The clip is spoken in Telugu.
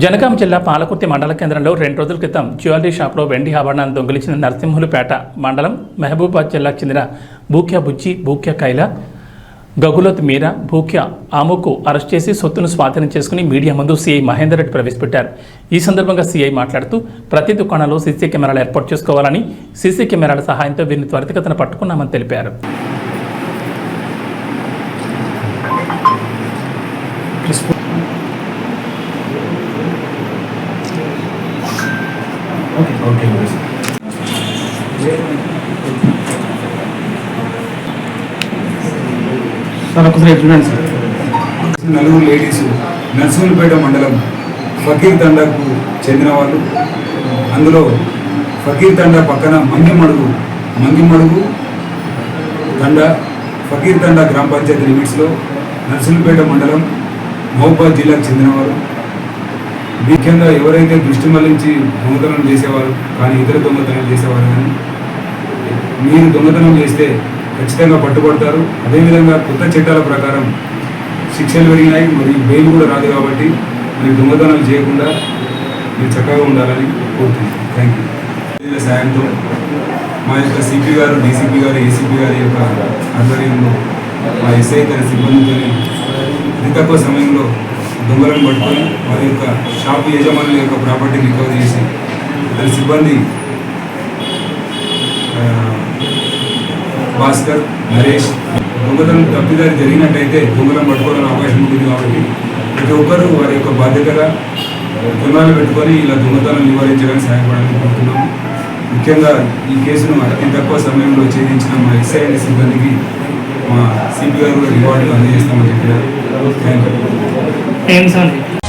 జనగాం జిల్లా పాలకుర్తి మండల కేంద్రంలో 2 రోజుల క్రితం జ్యువెలరీ షాప్లో వెండి ఆభరణాలను దొంగిలించిన నరసింహులుపేట మండలం మహబూబాబాద్ జిల్లాకు చెందిన భూక్యా బుజ్జి, భూక్యా కైల, గగులోత్ మీరా, భూక్యా ఆముకు అరెస్ట్ చేసి సొత్తును స్వాధీనం చేసుకుని మీడియా ముందు సీఐ మహేందర్ రెడ్డి ప్రవేశపెట్టారు. ఈ సందర్భంగా సీఐ మాట్లాడుతూ ప్రతి దుకాణంలో సీసీ కెమెరాలు ఏర్పాటు చేసుకోవాలని, సీసీ కెమెరాల సహాయంతో వీరిని త్వరితగతిన పట్టుకున్నామని తెలిపారు. నలుగురు లేడీస్ నర్సింహులపేట మండలం ఫకీర్ తండాకు చెందిన వాళ్ళు. అందులో ఫకీర్ తండా పక్కన మంగిమడుగు తండా ఫకీర్ తండా గ్రామ పంచాయతీ లిమిట్స్లో నర్సింహులపేట మండలం మహబూబాబాద్ జిల్లాకు చెందినవారు. ముఖ్యంగా ఎవరైతే దృష్టి మళ్లించి దొంగతనం చేసేవారు కానీ ఇతర దొంగతనం చేసేవారు కానీ మీరు దొంగతనం చేస్తే ఖచ్చితంగా పట్టుబడతారు. అదేవిధంగా కొత్త చట్టాల ప్రకారం శిక్షలు పెరిగినాయి, మరియు బెయిల్ కూడా రాదు. కాబట్టి మీరు దొంగతనాలు చేయకుండా మీరు చక్కగా ఉండాలని కోరుతున్నాను. Thank you. సాయంతో మా యొక్క సిపి గారు, డీసీపీ గారు, ఏసీపీ గారి యొక్క ఆధ్వర్యంలో మా ఎస్ఐ తన సిబ్బందితో అతి తక్కువ సమయంలో దొంగలను పట్టుకొని వారి యొక్క షాపు యజమానుల యొక్క ప్రాపర్టీని రికవర్ చేసి తన సిబ్బంది భాస్కర్, నరేష్ దొంగతనం తప్పిదారి జరిగినట్టయితే దొంగలను పట్టుకోవడానికి అవకాశం ఉంటుంది. కాబట్టి ప్రతి ఒక్కరూ వారి యొక్క బాధ్యతగా కెమెరాలు పెట్టుకొని ఇలా దొంగతనం నివారించడానికి సహాయపడాలని కోరుతున్నాము. ముఖ్యంగా ఈ కేసును అతి తక్కువ సమయంలో ఛేదించిన మా ఎస్ఐ సిబ్బందికి మా సిపి గారు కూడా రివార్డులు అందజేస్తామని చెప్పినారు. Thank you.